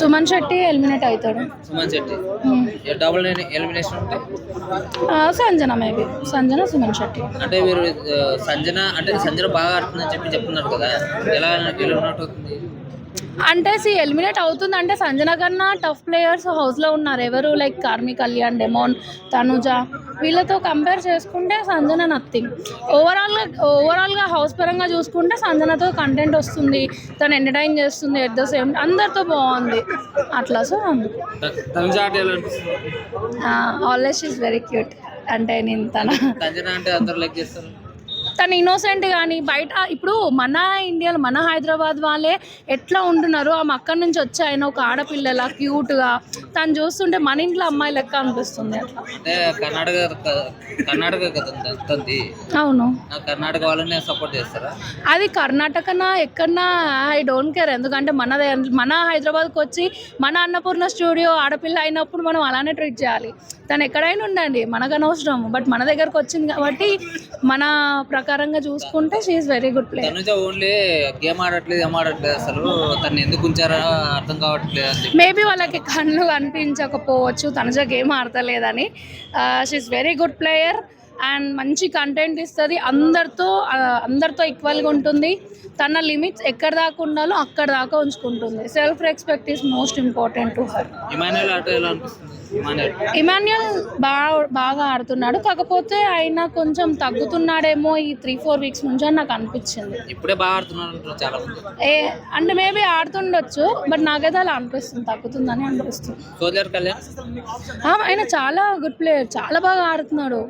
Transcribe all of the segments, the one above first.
Suman Shetty eliminate అవుతాడు. Suman Shetty double elimination ఉంటే Sanjana maybe Sanjana Suman Shetty. అంటే మీరు సంజన బాగా ఆడుతుందని చెప్తున్నారు కదా, ఎలా ఎలిమినేట్ అవుతుంది అంటే ఎలిమినేట్ అవుతుంది అంటే సంజన కన్నా టఫ్ ప్లేయర్స్ హౌస్లో ఉన్నారు. ఎవరు లైక్ కార్మి కళ్యాణ్, డెమోన్, తనుజ వీళ్ళతో కంపేర్ చేసుకుంటే సంజన నథింగ్. ఓవరాల్గా హౌస్ పరంగా చూసుకుంటే సంజనతో కంటెంట్ వస్తుంది, తను ఎంటర్టైన్ చేస్తుంది, ఎట్ ద సేమ్ అందరితో బాగుంది అట్లా. So always is very cute. అంటే నేను తను ఇన్నోసెంట్. కానీ బయట ఇప్పుడు మన ఇండియాలో మన హైదరాబాద్ వాళ్ళే ఎట్లా ఉంటున్నారు, ఆమె అక్కడి నుంచి వచ్చి ఆయన ఒక ఆడపిల్లలా క్యూట్గా తను చూస్తుంటే మన ఇంట్లో అమ్మాయి లెక్క అనిపిస్తుంది అట్లా. అవును, కర్ణాటక వాళ్ళని సపోర్ట్ చేస్తారా? అది కర్ణాటకనా ఎక్కడన్నా ఐ డోంట్ కేర్. ఎందుకంటే మన హైదరాబాద్కి వచ్చి మన అన్నపూర్ణ స్టూడియో ఆడపిల్ల అయినప్పుడు మనం అలానే ట్రీట్ చేయాలి. తను ఎక్కడైనా ఉండండి, మనకు అనవసరం. బట్ మన దగ్గరకు వచ్చింది కాబట్టి మన ప్రకారంగా చూసుకుంటే she is very good player. Only game ఆడట్లేదు, అసలు తను ఎందుకు ఉంచారో అర్థం కావట్లేదు. మేబీ వాళ్ళకి కళ్ళు కనిపించకపోవచ్చు తనుజ గేమ్ ఆడతలేదని. She is very good player and మంచి కంటెంట్ ఇస్తుంది, అందరితో ఈక్వల్గా ఉంటుంది. తన లిమిట్స్ ఎక్కడ దాకా ఉండాలో అక్కడ దాకా ఉంచుకుంటుంది. Self respect is most important to her. Emmanuel బాగా ఆడుతున్నాడు, కాకపోతే ఆయన కొంచెం తగ్గుతున్నాడేమో ఈ 3-4 వీక్స్ నుంచి అని నాకు అనిపించింది. ఇప్పుడే బాగా ఆడుతున్నాడు చాలా అంటే మేబీ ఆడుతుండొచ్చు, బట్ నాకైతే అలా అనిపిస్తుంది, తగ్గుతుందని అనిపిస్తుంది. ఆయన చాలా గుడ్ ప్లేయర్, చాలా బాగా ఆడుతున్నాడు.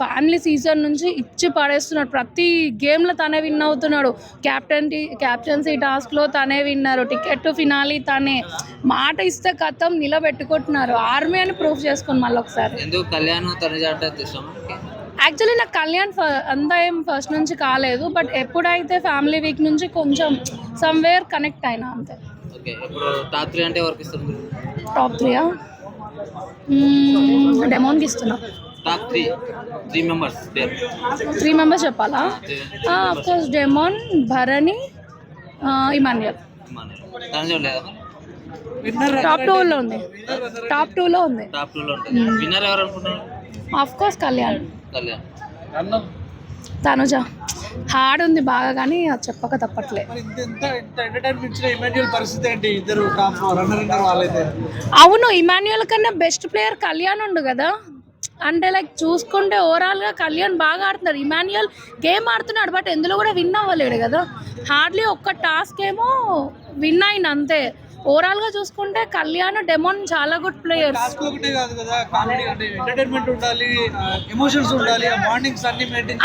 ఫ్యామిలీ సీజన్ నుంచి ఇచ్చి పడేస్తున్నాడు. ప్రతి గేమ్లో తనే విన్ అవుతున్నాడు. క్యాప్టెన్సీ టాస్క్లో తనే విన్నారు. టికెట్ టు ఫినాలి తనే. మాట ఇస్తే కథం నిలబెట్టుకుంటున్నారు. ఆర్మీ అని ప్రూఫ్ చేసుకుని మళ్ళీ ఒకసారి. యాక్చువల్లీ నాకు కళ్యాణ్ అంతా ఏం ఫస్ట్ నుంచి కాలేదు, బట్ ఎప్పుడైతే ఫ్యామిలీ వీక్ నుంచి కొంచెం సమ్వేర్ కనెక్ట్ అయినా అంతే. టాప్ 3 డెమోన్కి ఇస్తున్నా. టాప్ 3 మెంబర్స్ చెప్పాలా? Of course demon, Bharani, Emmanuel. Top 2లో ఉంది. Of course Kalyan. Tanuja hard ఉంది బాగా, కానీ అది చెప్పక తప్పట్లే. అవును, ఇమాన్యుయల్ కన్నా బెస్ట్ ప్లేయర్ కళ్యాణ్ ఉండు కదా. అంటే లైక్ చూసుకుంటే ఓవరాల్గా కళ్యాణ్ బాగా ఆడుతున్నాడు. ఇమాన్యుయల్ గేమ్ ఆడుతున్నాడు, బట్ ఎందులో కూడా విన్ అవ్వలేడు కదా. హార్డ్లీ ఒక్క టాస్క్ ఏమో విన్ అయింది అంతే. ఓవరాల్గా చూసుకుంటే కళ్యాణ్, డెమోన్ చాలా గుడ్ ప్లేయర్స్.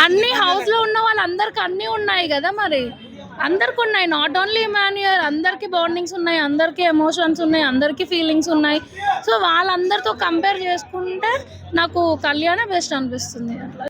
అన్ని హౌస్లో ఉన్న వాళ్ళందరికి అన్నీ ఉన్నాయి కదా, మరి అందరికి ఉన్నాయి. నాట్ ఓన్లీ ఇమాన్యుయల్, అందరికీ బాండింగ్స్ ఉన్నాయి, అందరికీ ఎమోషన్స్ ఉన్నాయి, అందరికీ ఫీలింగ్స్ ఉన్నాయి. సో వాళ్ళందరితో కంపేర్ చేసుకుంటే నాకు కళ్యాణే బెస్ట్ అనిపిస్తుంది అట్లా.